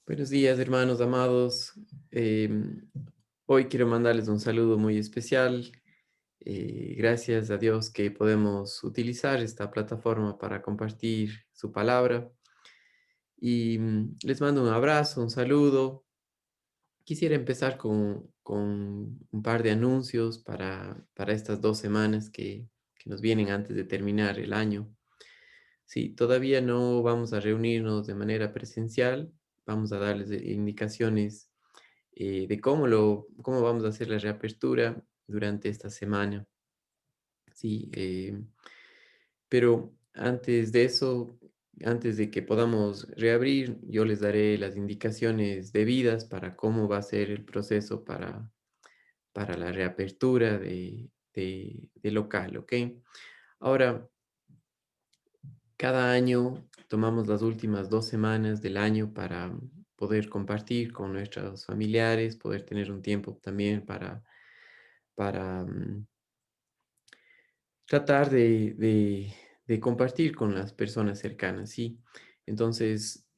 Buenos días, hermanos amados. Em, Hoy quiero mandarles un saludo muy especial. Gracias a Dios que podemos utilizar esta plataforma para compartir su palabra. Y les mando un abrazo, un saludo. Quisiera empezar con un par de anuncios para estas 2 semanas que nos vienen antes de terminar el año. Sí, todavía no vamos a reunirnos de manera presencial. Vamos a darles indicaciones de cómo vamos a hacer la reapertura durante esta semana. Sí, pero antes de eso, antes de que podamos reabrir, yo les daré las indicaciones debidas para cómo va a ser el proceso para la reapertura de local, ¿ok? Ahora, cada año tomamos las últimas 2 semanas del año para poder compartir con nuestros familiares, poder tener un tiempo también para tratar de compartir con las personas cercanas, ¿sí? Entonces,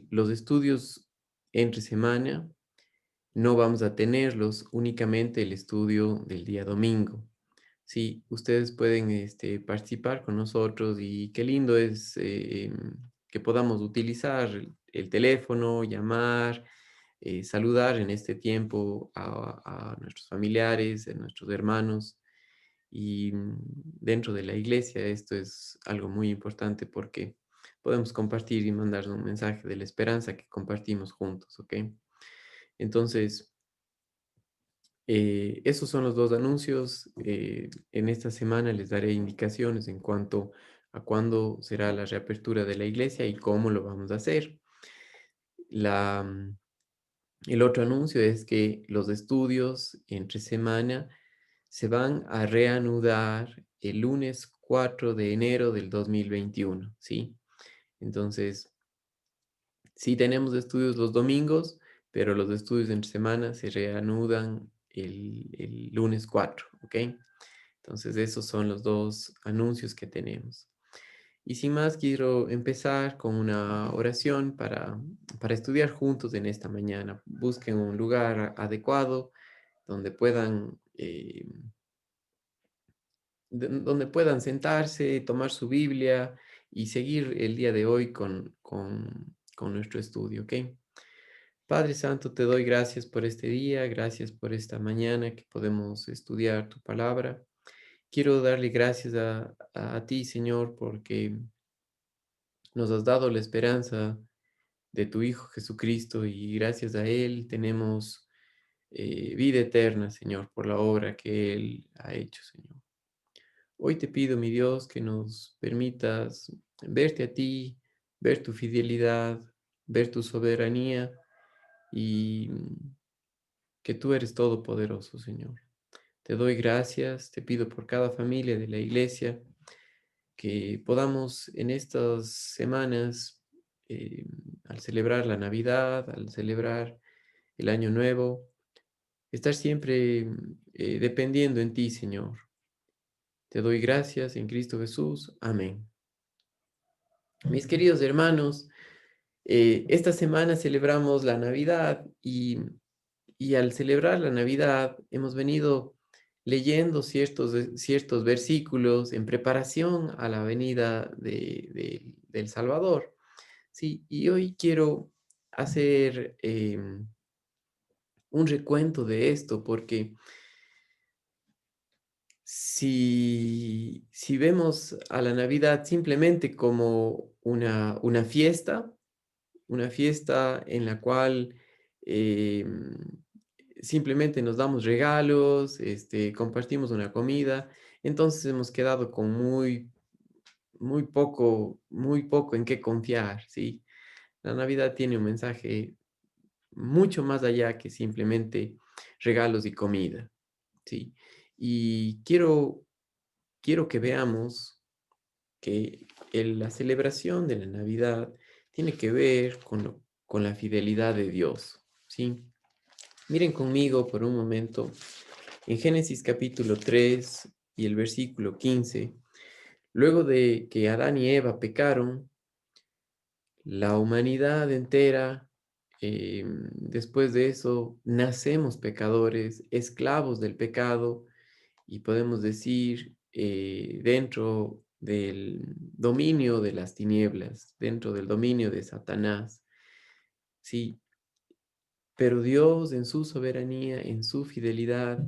los estudios entre semana no vamos a tenerlos, únicamente el estudio del día domingo. Sí, ustedes pueden participar con nosotros y qué lindo es que podamos utilizar el teléfono, llamar, saludar en este tiempo a nuestros familiares, a nuestros hermanos. Y dentro de la iglesia esto es algo muy importante porque podemos compartir y mandar un mensaje de la esperanza que compartimos juntos, ¿ok? Entonces, esos son los dos anuncios. En esta semana les daré indicaciones en cuanto a cuándo será la reapertura de la iglesia y cómo lo vamos a hacer. La, mm, el otro anuncio es que los estudios entre semana se van a reanudar el lunes 4 de enero del 2021, ¿sí? Entonces, sí tenemos estudios los domingos, pero los estudios entre semana se reanudan el lunes 4, ¿ok? Entonces, esos son los dos anuncios que tenemos. Y sin más, quiero empezar con una oración para estudiar juntos en esta mañana. Busquen un lugar adecuado donde donde puedan sentarse, tomar su Biblia y seguir el día de hoy con nuestro estudio, ¿ok? Padre Santo, te doy gracias por este día, gracias por esta mañana que podemos estudiar tu palabra. Quiero darle gracias a ti, Señor, porque nos has dado la esperanza de tu Hijo Jesucristo y gracias a Él tenemos vida eterna, Señor, por la obra que Él ha hecho, Señor. Hoy te pido, mi Dios, que nos permitas verte a ti, ver tu fidelidad, ver tu soberanía y que tú eres todopoderoso, Señor. Te doy gracias, te pido por cada familia de la iglesia, que podamos en estas semanas, eh, al celebrar la Navidad, al celebrar el Año Nuevo, estar siempre dependiendo en ti, Señor. Te doy gracias en Cristo Jesús. Amén. Mis queridos hermanos, esta semana celebramos la Navidad y al celebrar la Navidad hemos venido leyendo ciertos versículos en preparación a la venida del Salvador. Sí, y hoy quiero hacer un recuento de esto porque si vemos a la Navidad simplemente como una fiesta en la cual em, simplemente nos damos regalos, compartimos una comida. Entonces hemos quedado con muy poco en qué confiar, ¿sí? La Navidad tiene un mensaje mucho más allá que simplemente regalos y comida, ¿sí? Y quiero que veamos que la celebración de la Navidad tiene que ver con la fidelidad de Dios, ¿sí? Miren conmigo por un momento en Génesis capítulo 3 y el versículo 15. Luego de que Adán y Eva pecaron, la humanidad entera después de eso, nacemos pecadores, esclavos del pecado, y podemos decir, dentro del dominio de las tinieblas, dentro del dominio de Satanás, sí, pero Dios en su soberanía, en su fidelidad,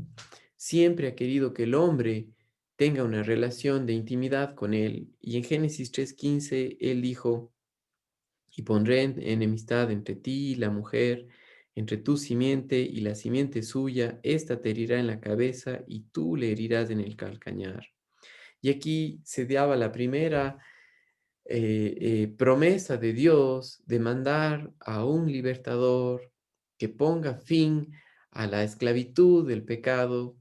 siempre ha querido que el hombre tenga una relación de intimidad con Él. Y en Génesis 3:15, Él dijo, y pondré enemistad entre ti y la mujer, entre tu simiente y la simiente suya, ésta te herirá en la cabeza y tú le herirás en el calcañar. Y aquí se daba la primera promesa de Dios de mandar a un libertador que ponga fin a la esclavitud del pecado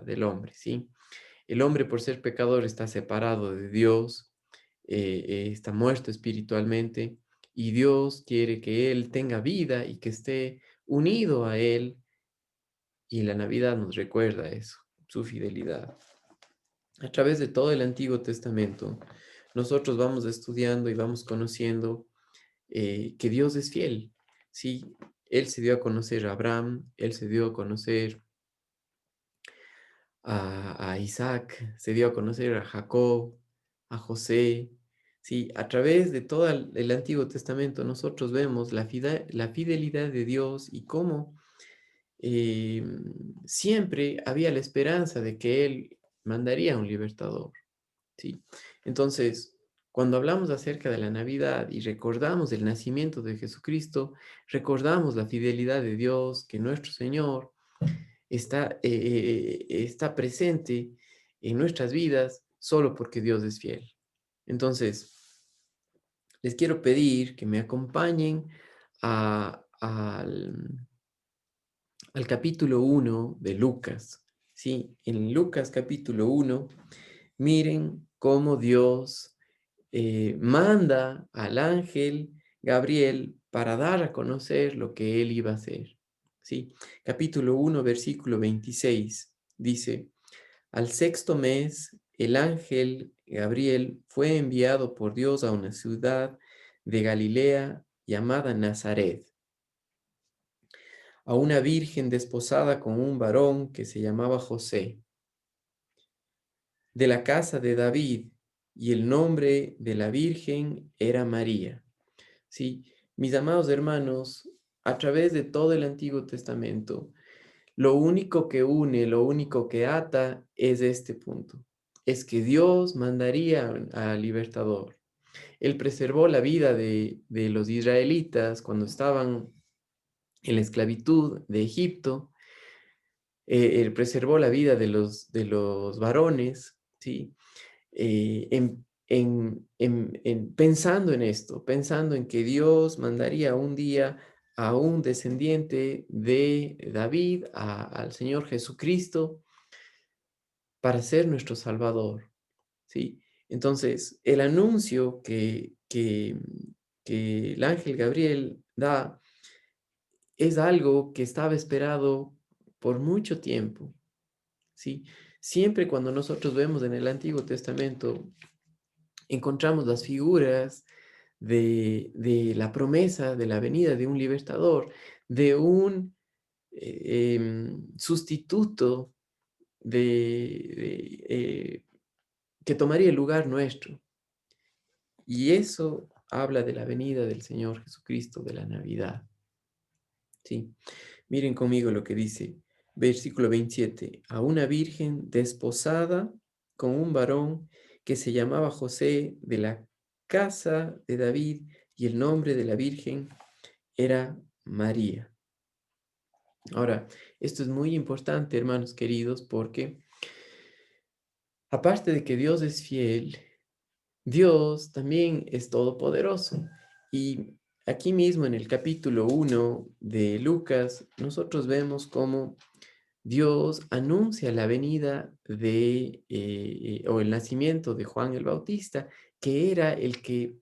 del hombre, ¿sí? El hombre por ser pecador está separado de Dios, está muerto espiritualmente y Dios quiere que él tenga vida y que esté unido a él, y la Navidad nos recuerda eso, su fidelidad. A través de todo el Antiguo Testamento, nosotros vamos estudiando y vamos conociendo que Dios es fiel. Sí, Él se dio a conocer a Abraham, Él se dio a conocer a Isaac, se dio a conocer a Jacob, a José. Sí, a través de todo el Antiguo Testamento nosotros vemos la fidelidad de Dios y cómo siempre había la esperanza de que Él mandaría un libertador. ¿Sí? Entonces, cuando hablamos acerca de la Navidad y recordamos el nacimiento de Jesucristo, recordamos la fidelidad de Dios, que nuestro Señor está presente en nuestras vidas solo porque Dios es fiel. Entonces, les quiero pedir que me acompañen al capítulo 1 de Lucas. ¿Sí? En Lucas capítulo 1, miren cómo Dios manda al ángel Gabriel para dar a conocer lo que él iba a hacer. ¿Sí? Capítulo 1, versículo 26 dice, al sexto mes, el ángel Gabriel fue enviado por Dios a una ciudad de Galilea llamada Nazaret, a una virgen desposada con un varón que se llamaba José, de la casa de David, y el nombre de la virgen era María. Sí, mis amados hermanos, a través de todo el Antiguo Testamento, lo único que une, lo único que ata es este punto. Es que Dios mandaría al libertador. Él preservó la vida de los israelitas cuando estaban en la esclavitud de Egipto. Él preservó la vida de los varones, ¿sí? Pensando en esto, pensando en que Dios mandaría un día a un descendiente de David, al Señor Jesucristo, para ser nuestro Salvador, ¿sí? Entonces, el anuncio que el ángel Gabriel da es algo que estaba esperado por mucho tiempo, ¿sí? Siempre cuando nosotros vemos en el Antiguo Testamento encontramos las figuras de la promesa de la venida de un libertador, de un sustituto que tomaría el lugar nuestro. Y eso habla de la venida del Señor Jesucristo, de la Navidad. ¿Sí? Miren conmigo lo que dice, versículo 27, a una virgen desposada con un varón que se llamaba José, de la casa de David, y el nombre de la virgen era María. Ahora, esto es muy importante, hermanos queridos, porque aparte de que Dios es fiel, Dios también es todopoderoso. Y aquí mismo en el capítulo 1 de Lucas, nosotros vemos cómo Dios anuncia la venida o el nacimiento de Juan el Bautista, que era el que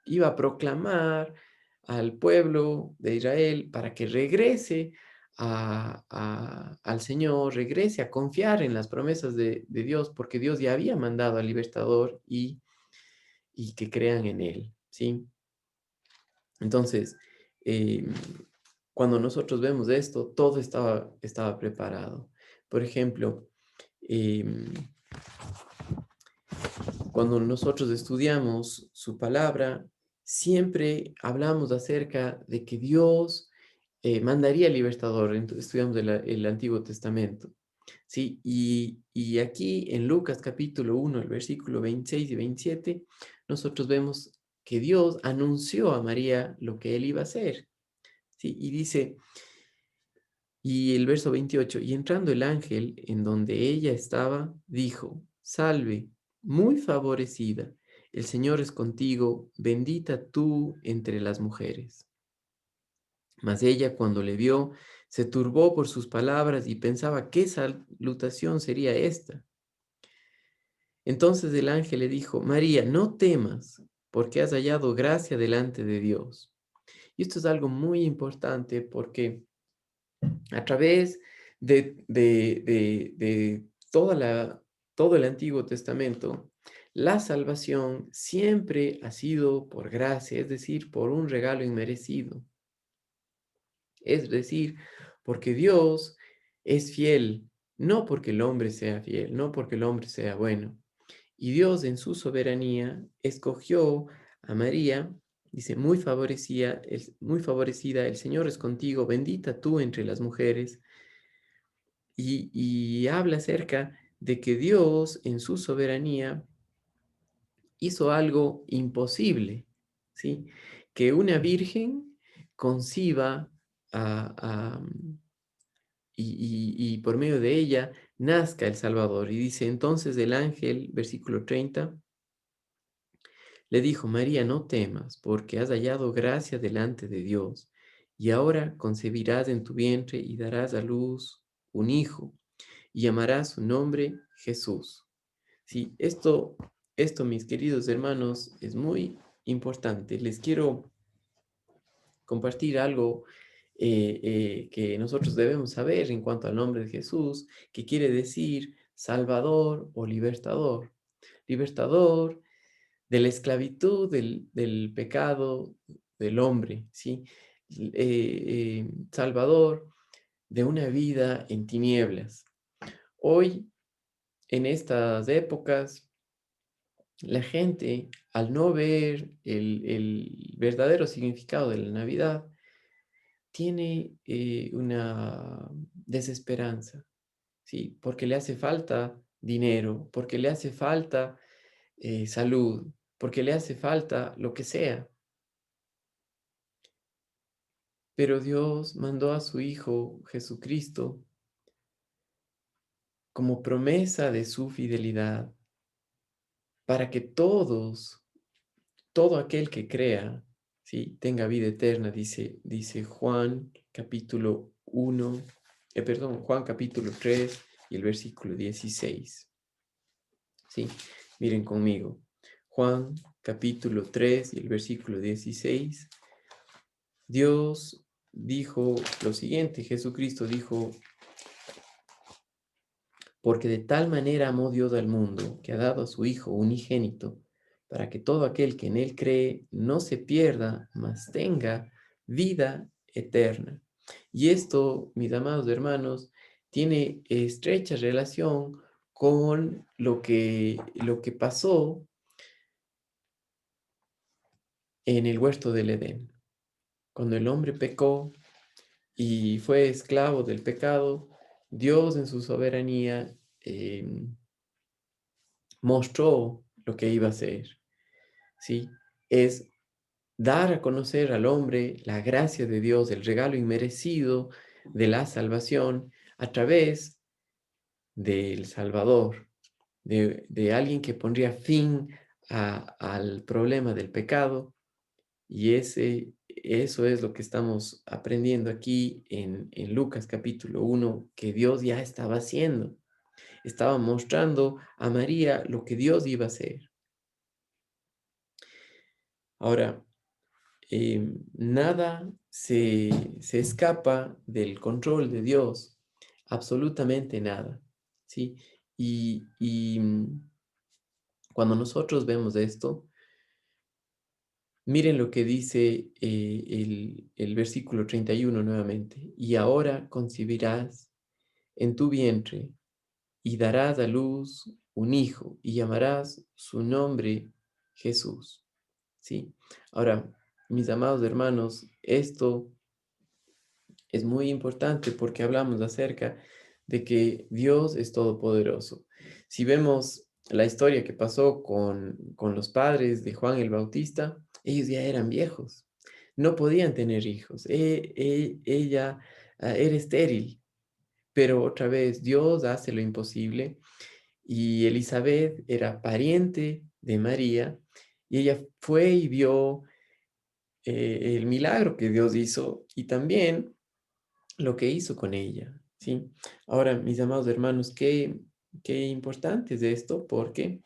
iba a proclamar al pueblo de Israel para que regrese al Señor, regrese a confiar en las promesas de Dios, porque Dios ya había mandado al libertador y que crean en Él, ¿sí? Entonces, em, cuando nosotros vemos esto, todo estaba preparado. Por ejemplo, em, cuando nosotros estudiamos su palabra, siempre hablamos acerca de que Dios mandaría libertador. Estudiamos el Antiguo Testamento. Sí, y aquí en Lucas capítulo 1, el versículo 26 y 27, nosotros vemos que Dios anunció a María lo que él iba a hacer. Sí, y dice, y el verso 28, y entrando el ángel en donde ella estaba, dijo, salve, muy favorecida, el Señor es contigo, bendita tú entre las mujeres. Mas ella cuando le vio, se turbó por sus palabras y pensaba, ¿qué salutación sería esta? Entonces el ángel le dijo, María, no temas, porque has hallado gracia delante de Dios. Y esto es algo muy importante porque a través de todo el Antiguo Testamento, la salvación siempre ha sido por gracia, es decir, por un regalo inmerecido. Es decir, porque Dios es fiel, no porque el hombre sea fiel, no porque el hombre sea bueno. Y Dios en su soberanía escogió a María, dice, muy favorecida, el Señor es contigo, bendita tú entre las mujeres, y habla acerca de que Dios en su soberanía hizo algo imposible, ¿sí? Que una virgen conciba a, y por medio de ella nazca el Salvador. Y dice entonces el ángel, versículo 30, le dijo, María, no temas, porque has hallado gracia delante de Dios, y ahora concebirás en tu vientre y darás a luz un hijo, y llamarás su nombre Jesús. Sí, esto, mis queridos hermanos, es muy importante. Les quiero compartir algo que nosotros debemos saber en cuanto al nombre de Jesús, que quiere decir Salvador o Libertador. Libertador de la esclavitud, del pecado del hombre, ¿sí? Salvador de una vida en tinieblas. Hoy, en estas épocas, la gente, al no ver el verdadero significado de la Navidad, tiene una desesperanza, ¿sí? Porque le hace falta dinero, porque le hace falta salud, porque le hace falta lo que sea. Pero Dios mandó a su Hijo Jesucristo como promesa de su fidelidad para que todo aquel que crea, ¿sí? Tenga vida eterna, dice Juan capítulo 1, Juan capítulo 3 y el versículo 16. ¿Sí? Miren conmigo. Juan capítulo 3 y el versículo 16. Dios dijo lo siguiente, Jesucristo dijo, porque de tal manera amó Dios al mundo, que ha dado a su Hijo unigénito, para que todo aquel que en él cree no se pierda, mas tenga vida eterna. Y esto, mis amados hermanos, tiene estrecha relación con lo que pasó en el huerto del Edén. Cuando el hombre pecó y fue esclavo del pecado, Dios en su soberanía mostró lo que iba a hacer, ¿sí? Es dar a conocer al hombre la gracia de Dios, el regalo inmerecido de la salvación a través del Salvador, de alguien que pondría fin al problema del pecado. Y eso es lo que estamos aprendiendo aquí en Lucas capítulo 1, que Dios ya estaba haciendo. Estaba mostrando a María lo que Dios iba a hacer. Ahora, nada se escapa del control de Dios, absolutamente nada, ¿sí? Y cuando nosotros vemos esto, Miren lo que dice el versículo 31 nuevamente. Y ahora concebirás en tu vientre y darás a luz un hijo y llamarás su nombre Jesús. ¿Sí? Ahora, mis amados hermanos, esto es muy importante porque hablamos acerca de que Dios es todopoderoso. Si vemos la historia que pasó con los padres de Juan el Bautista, ellos ya eran viejos, no podían tener hijos. Ella era estéril, pero otra vez Dios hace lo imposible y Elizabeth era pariente de María y ella fue y vio el milagro que Dios hizo y también lo que hizo con ella, ¿sí? Ahora, mis amados hermanos, qué importante es esto, porque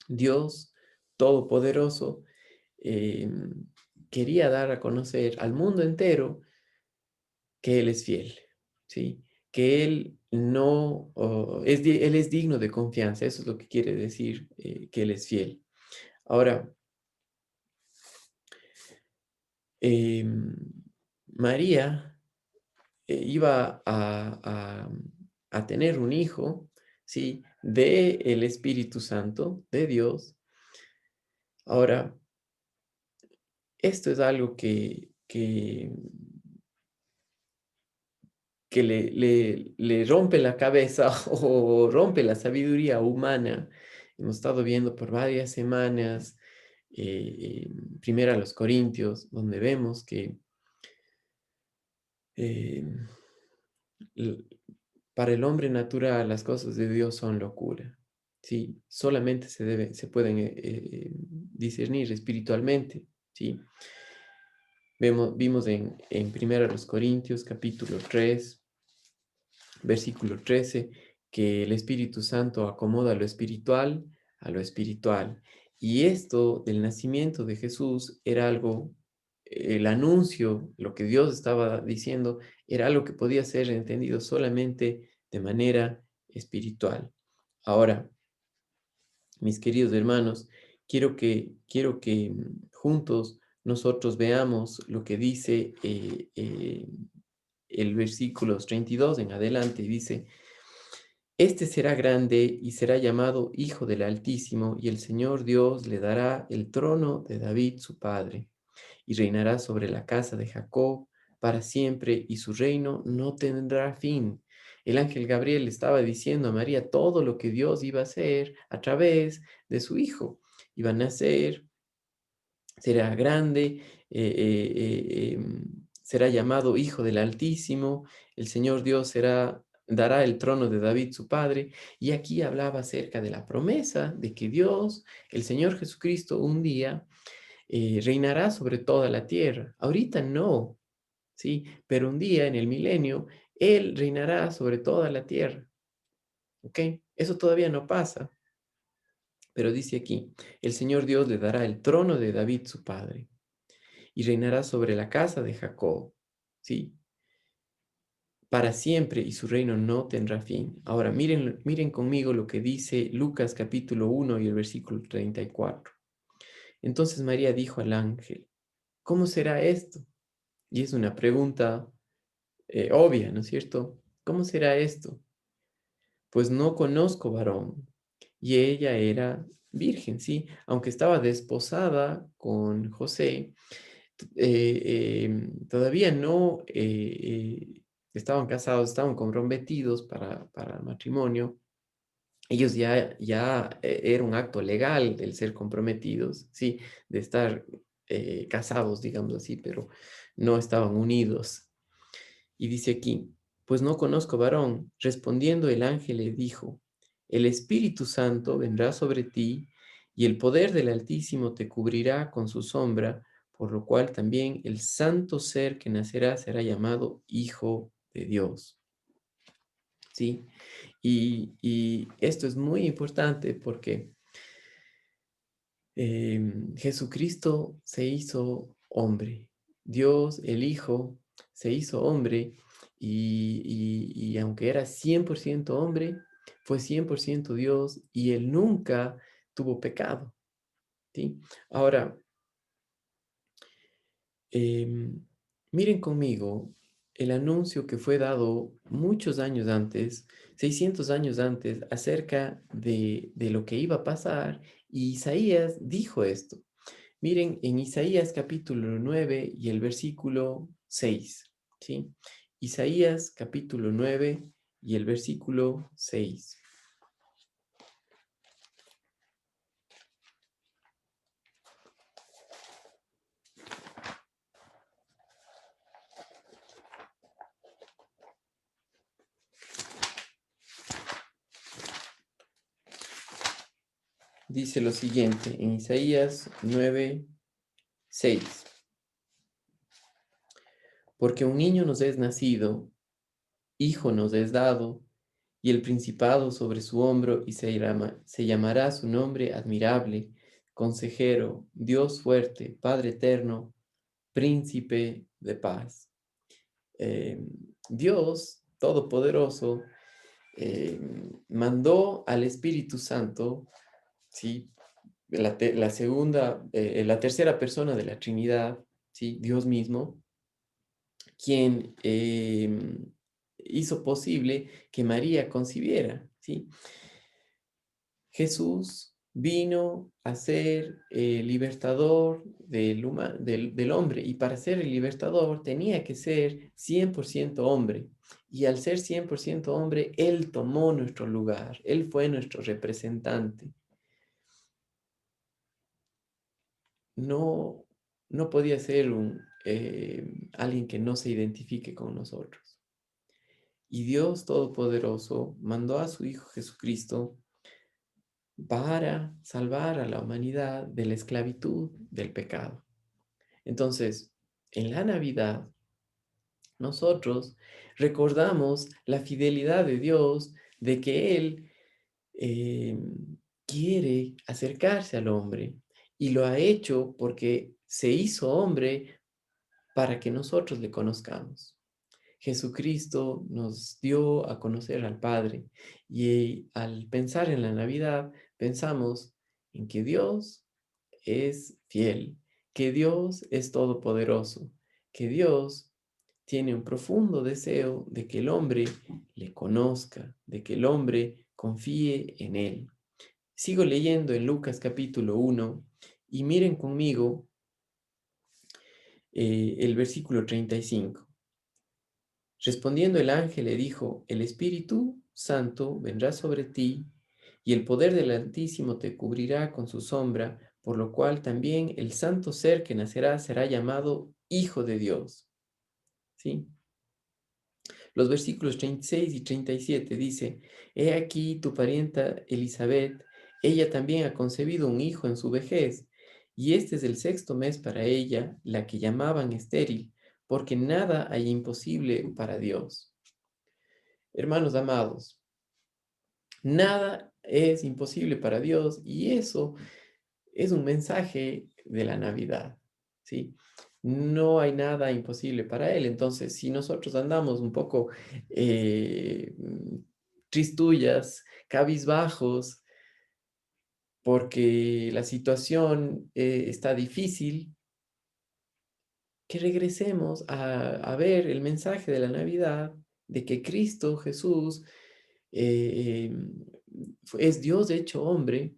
Dios Todopoderoso quería dar a conocer al mundo entero que Él es fiel, ¿sí? Que Él no, Él es digno de confianza, eso es lo que quiere decir que Él es fiel. Ahora, em, María iba a tener un hijo, ¿sí? De el Espíritu Santo, de Dios. Ahora, esto es algo que le rompe la cabeza o rompe la sabiduría humana. Hemos estado viendo por varias semanas, primero a los Corintios, donde vemos que eh, l- para el hombre natural las cosas de Dios son locura. Sí, solamente se pueden discernir espiritualmente. Sí, vimos en 1 Corintios capítulo 3 versículo 13 que el Espíritu Santo acomoda lo espiritual a lo espiritual. Y esto del nacimiento de Jesús era algo, el anuncio, lo que Dios estaba diciendo, era algo que podía ser entendido solamente de manera espiritual. Ahora, mis queridos hermanos, quiero que juntos nosotros veamos lo que dice el versículos 32 en adelante. Dice, este será grande y será llamado Hijo del Altísimo, y el Señor Dios le dará el trono de David su padre, y reinará sobre la casa de Jacob para siempre, y su reino no tendrá fin. El ángel Gabriel estaba diciendo a María todo lo que Dios iba a hacer a través de su Hijo. Iba a nacer, será grande, será llamado Hijo del Altísimo, el Señor Dios dará el trono de David su padre, y aquí hablaba acerca de la promesa de que Dios, el Señor Jesucristo, un día reinará sobre toda la tierra. Ahorita no, ¿sí? Pero un día en el milenio, Él reinará sobre toda la tierra, ¿ok? Eso todavía no pasa, pero dice aquí, el Señor Dios le dará el trono de David su padre y reinará sobre la casa de Jacob, ¿sí? Para siempre y su reino no tendrá fin. Ahora miren conmigo lo que dice Lucas capítulo 1 y el versículo 34. Entonces María dijo al ángel, ¿cómo será esto? Y es una pregunta obvia, ¿no es cierto? ¿Cómo será esto? Pues no conozco varón. Y ella era virgen, ¿sí? Aunque estaba desposada con José, todavía no estaban casados, estaban comprometidos para el matrimonio. Ellos ya era un acto legal el ser comprometidos, sí, de estar casados, digamos así, pero no estaban unidos. Y dice aquí, pues no conozco varón. Respondiendo el ángel le dijo, el Espíritu Santo vendrá sobre ti y el poder del Altísimo te cubrirá con su sombra, por lo cual también el santo ser que nacerá será llamado Hijo de Dios. ¿Sí? Y esto es muy importante porque Jesucristo se hizo hombre. Dios, el Hijo, se hizo hombre y aunque era 100% hombre, fue 100% Dios y él nunca tuvo pecado, ¿sí? Ahora, Em, Miren conmigo el anuncio que fue dado muchos años antes, 600 años antes, acerca de lo que iba a pasar, y Isaías dijo esto. Miren en Isaías capítulo 9 y el versículo 6, ¿sí? Isaías capítulo 9 y el versículo 6. Dice lo siguiente en Isaías 9, 6. Porque un niño nos es nacido, hijo nos es dado, y el principado sobre su hombro, y se llamará su nombre admirable, consejero, Dios fuerte, Padre eterno, príncipe de paz. Eh, Dios Todopoderoso eh, mandó al Espíritu Santo, ¿sí? La tercera persona de la Trinidad, ¿sí? Dios mismo, quien hizo posible que María concibiera, ¿sí? Jesús vino a ser el libertador del hombre, y para ser el libertador tenía que ser 100% hombre. Y al ser 100% hombre, Él tomó nuestro lugar, Él fue nuestro representante. No, no podía ser alguien que no se identifique con nosotros. Y Dios Todopoderoso mandó a su Hijo Jesucristo para salvar a la humanidad de la esclavitud del pecado. Entonces, en la Navidad, nosotros recordamos la fidelidad de Dios, de que Él eh, quiere acercarse al hombre, y lo ha hecho porque se hizo hombre para que nosotros le conozcamos. Jesucristo nos dio a conocer al Padre, y al pensar en la Navidad, pensamos en que Dios es fiel, que Dios es todopoderoso, que Dios tiene un profundo deseo de que el hombre le conozca, de que el hombre confíe en él. Sigo leyendo en Lucas capítulo 1, y miren conmigo el versículo 35. Respondiendo el ángel le dijo: el Espíritu Santo vendrá sobre ti, y el poder del Altísimo te cubrirá con su sombra, por lo cual también el santo ser que nacerá será llamado Hijo de Dios. ¿Sí? Los versículos 36 y 37 dice: He aquí tu parienta Elizabeth, ella también ha concebido un hijo en su vejez, y este es el sexto mes para ella, la que llamaban estéril, porque nada hay imposible para Dios. Hermanos amados, nada es imposible para Dios, y eso es un mensaje de la Navidad, ¿sí? No hay nada imposible para Él. Entonces, si nosotros andamos un poco eh, mm, tristullas, cabizbajos, porque la situación está difícil, que regresemos a ver el mensaje de la Navidad, de que Cristo Jesús eh, es Dios hecho hombre,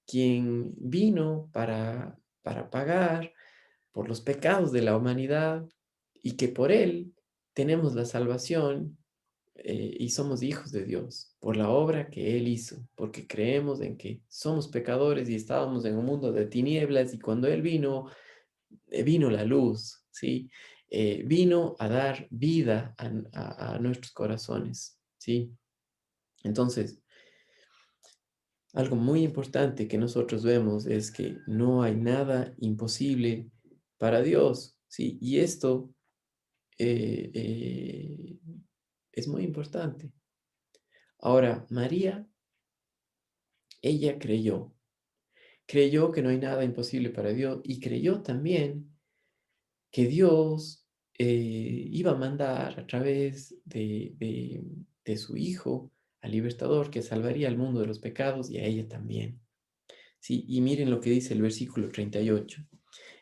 quien vino para pagar por los pecados de la humanidad, y que por Él tenemos la salvación, y somos hijos de Dios por la obra que Él hizo, porque creemos en que somos pecadores y estábamos en un mundo de tinieblas, y cuando Él vino, vino la luz, ¿sí? Vino a dar vida a nuestros corazones, ¿sí? Entonces, algo muy importante que nosotros vemos es que no hay nada imposible para Dios, ¿sí? Y esto eh, eh, es muy importante. Ahora, María, ella creyó que no hay nada imposible para Dios, y creyó también que Dios iba a mandar a través de su Hijo al libertador, que salvaría al mundo de los pecados, y a ella también. Sí, y miren lo que dice el versículo 38.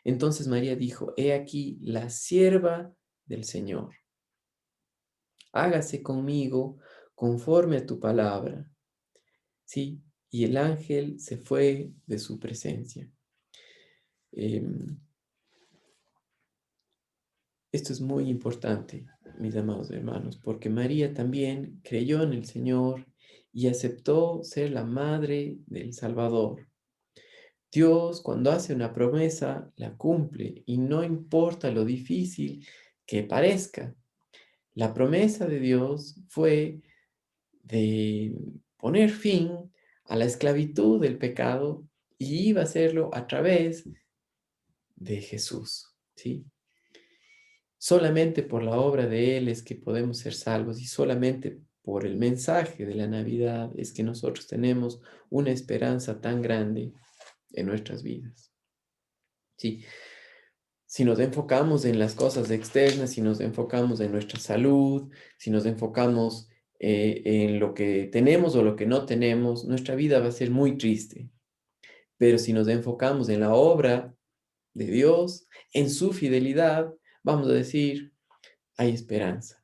Entonces María dijo, he aquí la sierva del Señor, hágase conmigo conforme a tu palabra. Sí, y el ángel se fue de su presencia. Em, Esto es muy importante, mis amados hermanos, porque María también creyó en el Señor y aceptó ser la madre del Salvador. Dios, cuando hace una promesa, la cumple y no importa lo difícil que parezca. La promesa de Dios fue de poner fin a la esclavitud del pecado y iba a hacerlo a través de Jesús, ¿sí? Solamente por la obra de Él es que podemos ser salvos y solamente por el mensaje de la Navidad es que nosotros tenemos una esperanza tan grande en nuestras vidas. Sí, si nos enfocamos en las cosas externas, si nos enfocamos en nuestra salud, si nos enfocamos en lo que tenemos o lo que no tenemos, nuestra vida va a ser muy triste. Pero si nos enfocamos en la obra de Dios, en su fidelidad, vamos a decir, hay esperanza.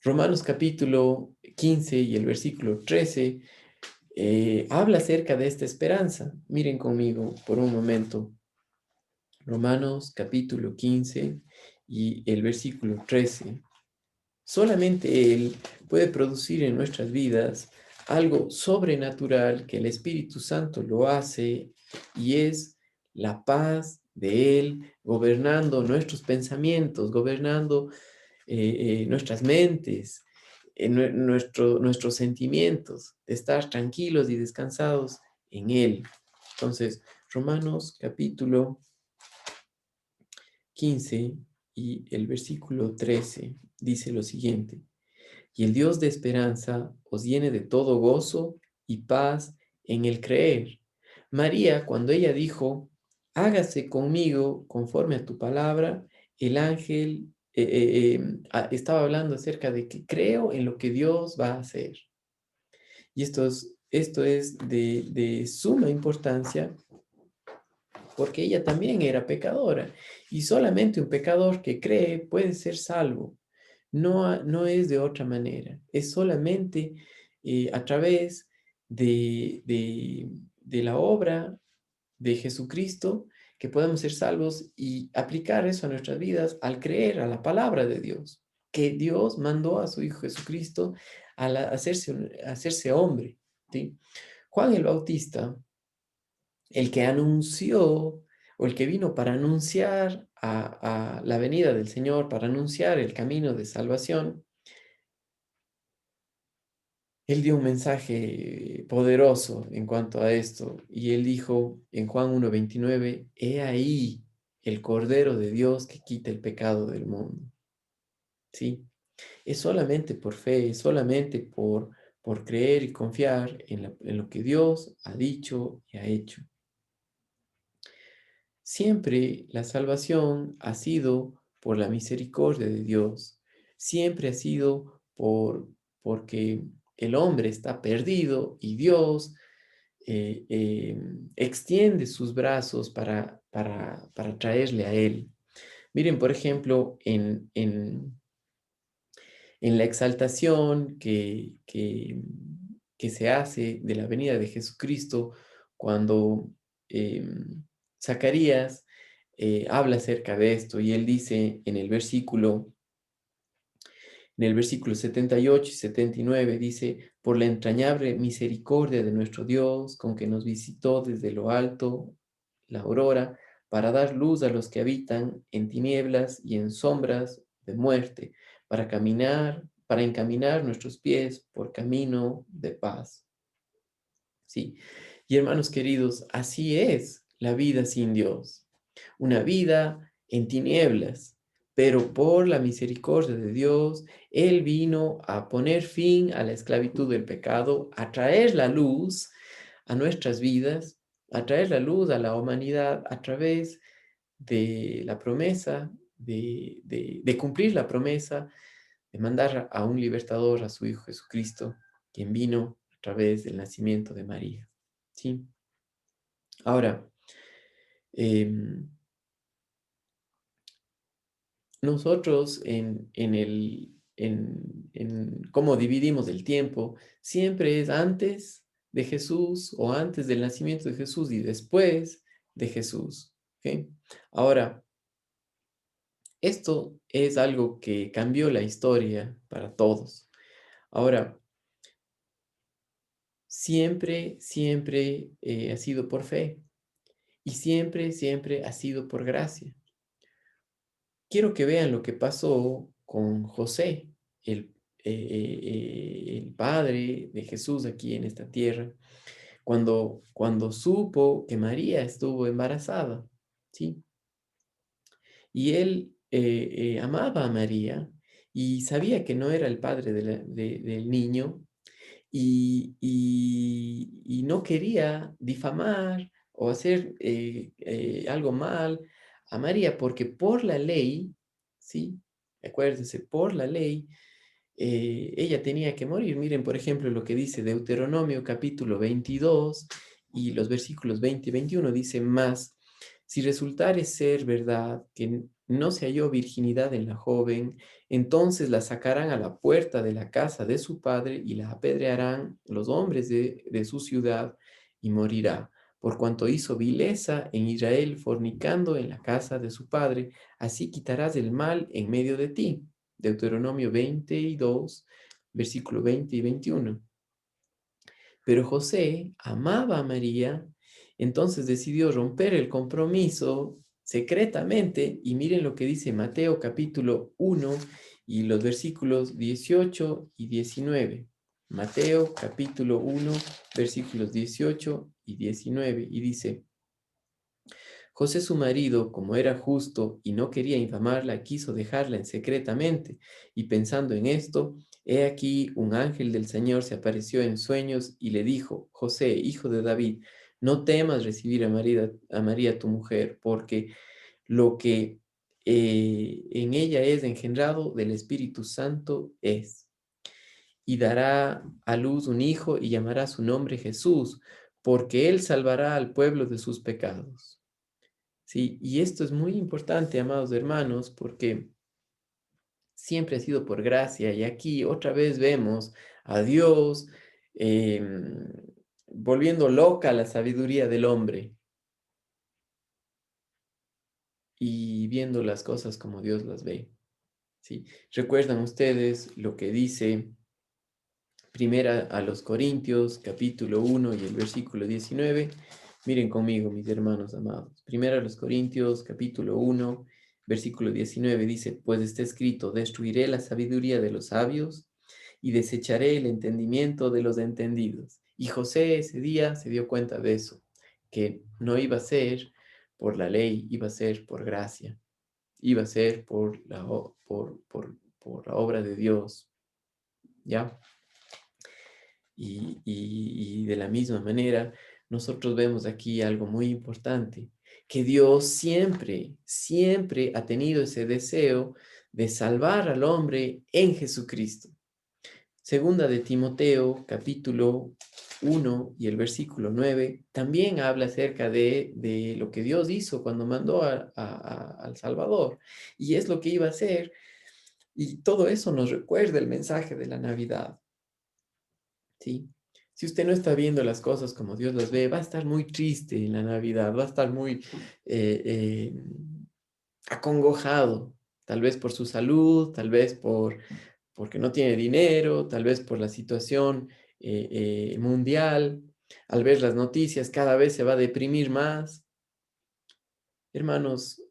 Romanos capítulo 15 y el versículo 13 habla acerca de esta esperanza. Miren conmigo por un momento. Romanos capítulo 15 y el versículo 13. Solamente Él puede producir en nuestras vidas algo sobrenatural que el Espíritu Santo lo hace y es la paz de Él gobernando nuestros pensamientos, gobernando nuestras mentes, nuestros sentimientos, de estar tranquilos y descansados en Él. Entonces, Romanos capítulo 15 y el versículo 13 dice lo siguiente: y el Dios de esperanza os llene de todo gozo y paz en el creer. María, cuando ella dijo, hágase conmigo conforme a tu palabra, el ángel estaba hablando acerca de que creo en lo que Dios va a hacer. Y esto es de suma importancia porque ella también era pecadora y solamente un pecador que cree puede ser salvo. No es de otra manera, es solamente a través de la obra de Jesucristo que podemos ser salvos y aplicar eso a nuestras vidas al creer a la palabra de Dios, que Dios mandó a su Hijo Jesucristo hacerse hombre. ¿Sí? Juan el Bautista, el que anunció o el que vino para anunciar a la venida del Señor, para anunciar el camino de salvación, él dio un mensaje poderoso en cuanto a esto y él dijo en Juan 1:29, he ahí el Cordero de Dios que quita el pecado del mundo. ¿Sí? Es solamente por fe, es solamente por creer y confiar en lo que Dios ha dicho y ha hecho. Siempre la salvación ha sido por la misericordia de Dios. Siempre ha sido porque el hombre está perdido y Dios extiende sus brazos para traerle a Él. Miren, por ejemplo, en la exaltación que se hace de la venida de Jesucristo cuando Zacarías habla acerca de esto y él dice en el versículo 78 y 79, dice, por la entrañable misericordia de nuestro Dios, con que nos visitó desde lo alto la aurora, para dar luz a los que habitan en tinieblas y en sombras de muerte, para encaminar nuestros pies por camino de paz. Sí. Y hermanos queridos, así es la vida sin Dios. Una vida en tinieblas, pero por la misericordia de Dios, Él vino a poner fin a la esclavitud del pecado, a traer la luz a nuestras vidas, a traer la luz a la humanidad a través de la promesa, de cumplir la promesa, de mandar a un libertador, a su Hijo Jesucristo, quien vino a través del nacimiento de María. ¿Sí? Ahora, em, nosotros en cómo dividimos el tiempo, siempre es antes de Jesús o antes del nacimiento de Jesús y después de Jesús. ¿Ok? Ahora, esto es algo que cambió la historia para todos. Ahora, siempre ha sido por fe y siempre ha sido por gracia. Quiero que vean lo que pasó con José, el, el padre de Jesús aquí en esta tierra, cuando supo que María estuvo embarazada, ¿sí? Y él amaba a María y sabía que no era el padre del niño y no quería difamar o hacer algo mal a María, porque por la ley, ¿sí? Acuérdense, por la ley, ella tenía que morir. Miren, por ejemplo, lo que dice Deuteronomio capítulo 22 y los versículos 20 y 21, dice más, si resultare ser verdad que no se halló virginidad en la joven, entonces la sacarán a la puerta de la casa de su padre y la apedrearán los hombres de su ciudad y morirá, por cuanto hizo vileza en Israel fornicando en la casa de su padre, así quitarás el mal en medio de ti. Deuteronomio 22, versículo 20 y 21. Pero José amaba a María, entonces decidió romper el compromiso secretamente, y miren lo que dice Mateo capítulo 1 y los versículos 18 y 19. Mateo capítulo 1, versículos 18 y 19, y dice, José su marido, como era justo y no quería infamarla, quiso dejarla en secretamente, y pensando en esto, he aquí un ángel del Señor se apareció en sueños y le dijo, José, hijo de David, no temas recibir a María tu mujer, porque lo que en ella es engendrado del Espíritu Santo es, y dará a luz un hijo y llamará su nombre Jesús, porque él salvará al pueblo de sus pecados. Sí, y esto es muy importante, amados hermanos, porque siempre ha sido por gracia y aquí otra vez vemos a Dios em, volviendo loca la sabiduría del hombre y viendo las cosas como Dios las ve. ¿Sí? ¿Recuerdan ustedes lo que dice Primera a los Corintios, capítulo 1 y el versículo 19? Miren conmigo, mis hermanos amados. Primera a los Corintios, capítulo 1, versículo 19 dice, pues está escrito, destruiré la sabiduría de los sabios y desecharé el entendimiento de los entendidos. Y José ese día se dio cuenta de eso, que no iba a ser por la ley, iba a ser por gracia, iba a ser por la obra de Dios, ¿ya? Y de la misma manera, nosotros vemos aquí algo muy importante, que Dios siempre ha tenido ese deseo de salvar al hombre en Jesucristo. Segunda de Timoteo, capítulo 1 y el versículo 9, también habla acerca de lo que Dios hizo cuando mandó al Salvador. Y es lo que iba a hacer. Y todo eso nos recuerda el mensaje de la Navidad. ¿Sí? Si usted no está viendo las cosas como Dios las ve, va a estar muy triste en la Navidad, va a estar muy eh, eh, acongojado, tal vez por su salud, tal vez porque no tiene dinero, tal vez por la situación mundial, al ver las noticias cada vez se va a deprimir más. Hermanos,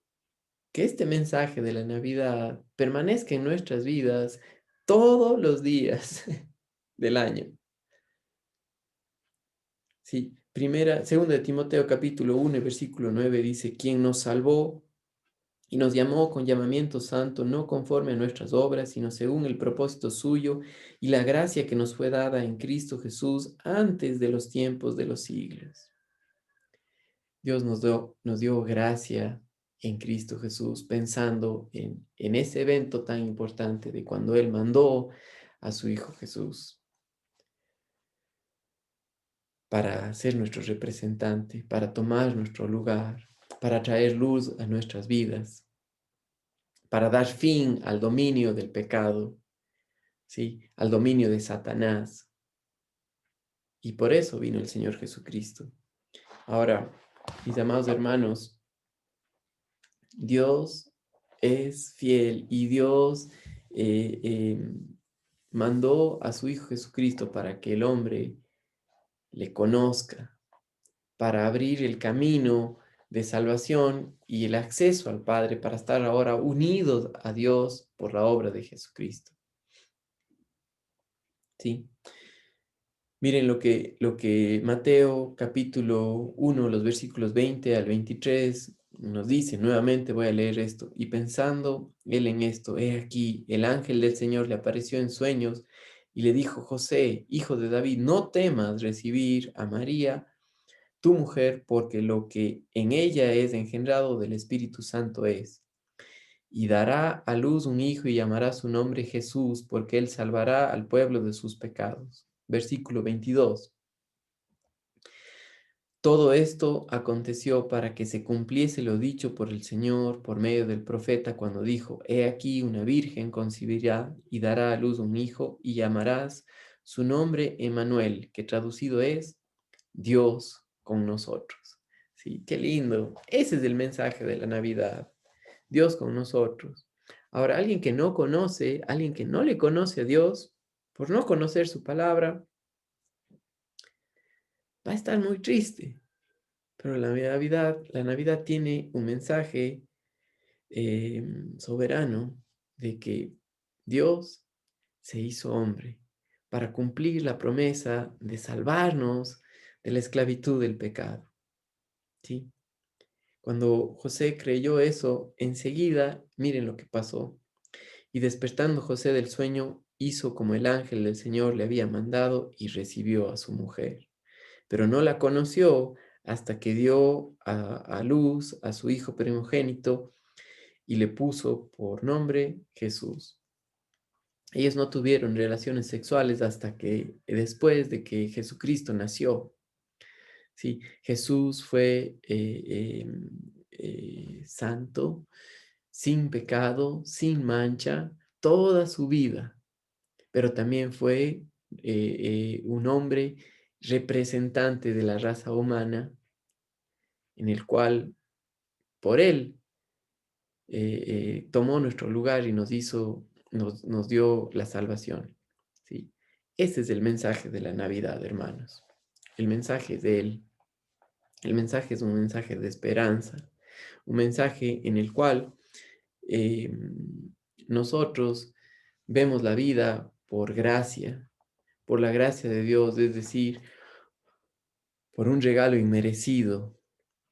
que este mensaje de la Navidad permanezca en nuestras vidas todos los días del año. Sí, segunda de Timoteo capítulo 1 y versículo 9 dice, quien nos salvó y nos llamó con llamamiento santo, no conforme a nuestras obras, sino según el propósito suyo y la gracia que nos fue dada en Cristo Jesús antes de los tiempos de los siglos. Dios nos dio gracia en Cristo Jesús, pensando en ese evento tan importante de cuando Él mandó a su Hijo Jesús para ser nuestro representante, para tomar nuestro lugar, para traer luz a nuestras vidas. para dar fin al dominio del pecado, ¿sí? Al dominio de Satanás. Y por eso vino el Señor Jesucristo. Ahora, mis amados hermanos, Dios es fiel y Dios eh, eh, mandó a su Hijo Jesucristo para que el hombre le conozca, para abrir el camino de salvación y el acceso al Padre, para estar ahora unidos a Dios por la obra de Jesucristo. ¿Sí? Miren lo que Mateo capítulo 1, los versículos 20 al 23 nos dice, nuevamente voy a leer esto, y pensando él en esto, he aquí, el ángel del Señor le apareció en sueños y le dijo, José, hijo de David, no temas recibir a María, tu mujer, porque lo que en ella es engendrado del Espíritu Santo es. Y dará a luz un hijo y llamará su nombre Jesús, porque él salvará al pueblo de sus pecados. Versículo 22. Todo esto aconteció para que se cumpliese lo dicho por el Señor por medio del profeta cuando dijo, He aquí una virgen concebirá y dará a luz un hijo y llamarás su nombre Emmanuel, que traducido es Dios con nosotros. Sí, qué lindo. Ese es el mensaje de la Navidad. Dios con nosotros. Ahora, alguien que no conoce, alguien que no le conoce a Dios, por no conocer su palabra, va a estar muy triste. Pero la Navidad tiene un mensaje soberano de que Dios se hizo hombre para cumplir la promesa de salvarnos de la esclavitud del pecado. ¿Sí? Cuando José creyó eso, enseguida, miren lo que pasó. Y despertando José del sueño, hizo como el ángel del Señor le había mandado y recibió a su mujer. Pero no la conoció hasta que dio a luz a su hijo primogénito y le puso por nombre Jesús. Ellos no tuvieron relaciones sexuales hasta que después de que Jesucristo nació. Sí, Jesús fue santo, sin pecado, sin mancha, toda su vida, pero también fue un hombre representante de la raza humana, en el cual por él tomó nuestro lugar y nos dio la salvación. ¿Sí? Ese es el mensaje de la Navidad, hermanos. El mensaje de él. El mensaje es un mensaje de esperanza, un mensaje en el cual eh, nosotros vemos la vida por gracia, por la gracia de Dios, es decir, por un regalo inmerecido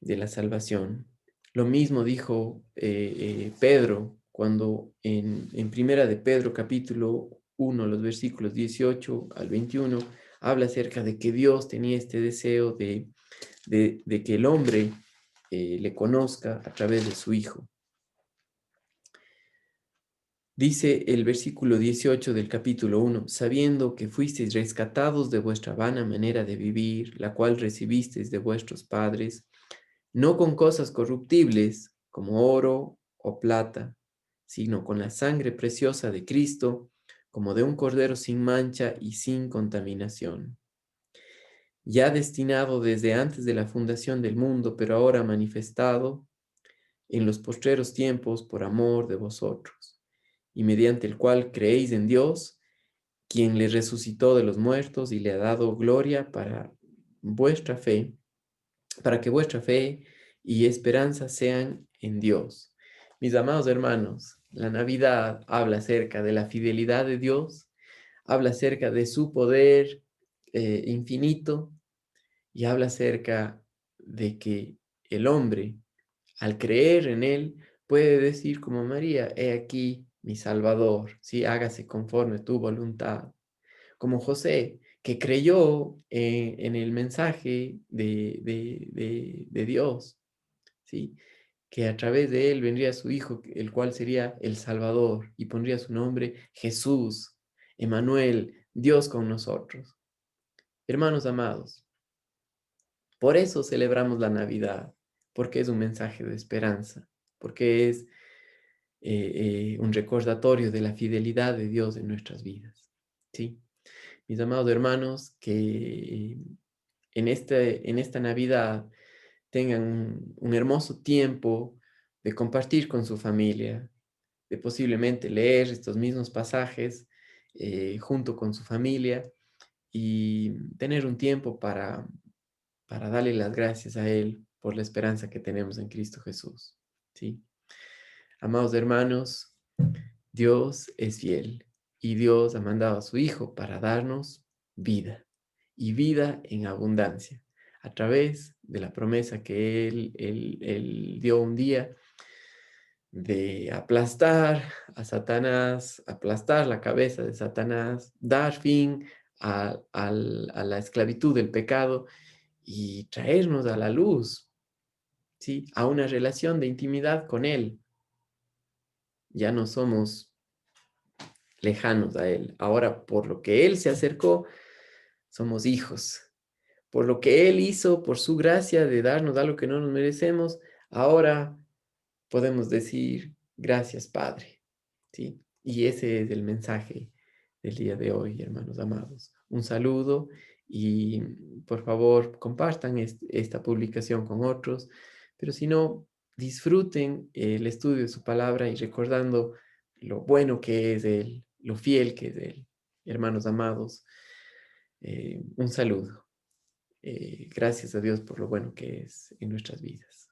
de la salvación. Lo mismo dijo Pedro cuando en Primera de Pedro capítulo 1, los versículos 18 al 21, habla acerca de que Dios tenía este deseo de que el hombre le conozca a través de su Hijo. Dice el versículo 18 del capítulo 1, sabiendo que fuisteis rescatados de vuestra vana manera de vivir, la cual recibisteis de vuestros padres, no con cosas corruptibles como oro o plata, sino con la sangre preciosa de Cristo, como de un cordero sin mancha y sin contaminación, ya destinado desde antes de la fundación del mundo, pero ahora manifestado en los postreros tiempos por amor de vosotros, y mediante el cual creéis en Dios, quien le resucitó de los muertos y le ha dado gloria vuestra fe, para que vuestra fe y esperanza sean en Dios. Mis amados hermanos, la Navidad habla acerca de la fidelidad de Dios, habla acerca de su poder infinito y habla acerca de que el hombre, al creer en él, puede decir como María, he aquí mi Salvador, ¿sí? Hágase conforme tu voluntad. Como José, que creyó en el mensaje de Dios, ¿sí? Que a través de él vendría su Hijo, el cual sería el Salvador, y pondría su nombre Jesús, Emmanuel, Dios con nosotros. Hermanos amados, por eso celebramos la Navidad, porque es un mensaje de esperanza, porque es un recordatorio de la fidelidad de Dios en nuestras vidas. ¿Sí? Mis amados hermanos, que en esta Navidad tengan un hermoso tiempo de compartir con su familia, de posiblemente leer estos mismos pasajes junto con su familia y tener un tiempo para darle las gracias a Él por la esperanza que tenemos en Cristo Jesús. ¿Sí? Amados hermanos, Dios es fiel y Dios ha mandado a su Hijo para darnos vida y vida en abundancia a través de la promesa que Él dio un día de aplastar a Satanás, aplastar la cabeza de Satanás, dar fin a la esclavitud del pecado y traernos a la luz, ¿sí? A una relación de intimidad con Él. Ya no somos lejanos a Él. Ahora, por lo que Él se acercó, somos hijos. Por lo que Él hizo, por su gracia de darnos algo que no nos merecemos, ahora podemos decir, gracias, Padre. ¿Sí? Y ese es el mensaje del día de hoy, hermanos amados. Un saludo y por favor compartan esta publicación con otros, pero si no, disfruten el estudio de su palabra y recordando lo bueno que es Él, lo fiel que es Él. Hermanos amados, un saludo. Gracias a Dios por lo bueno que es en nuestras vidas.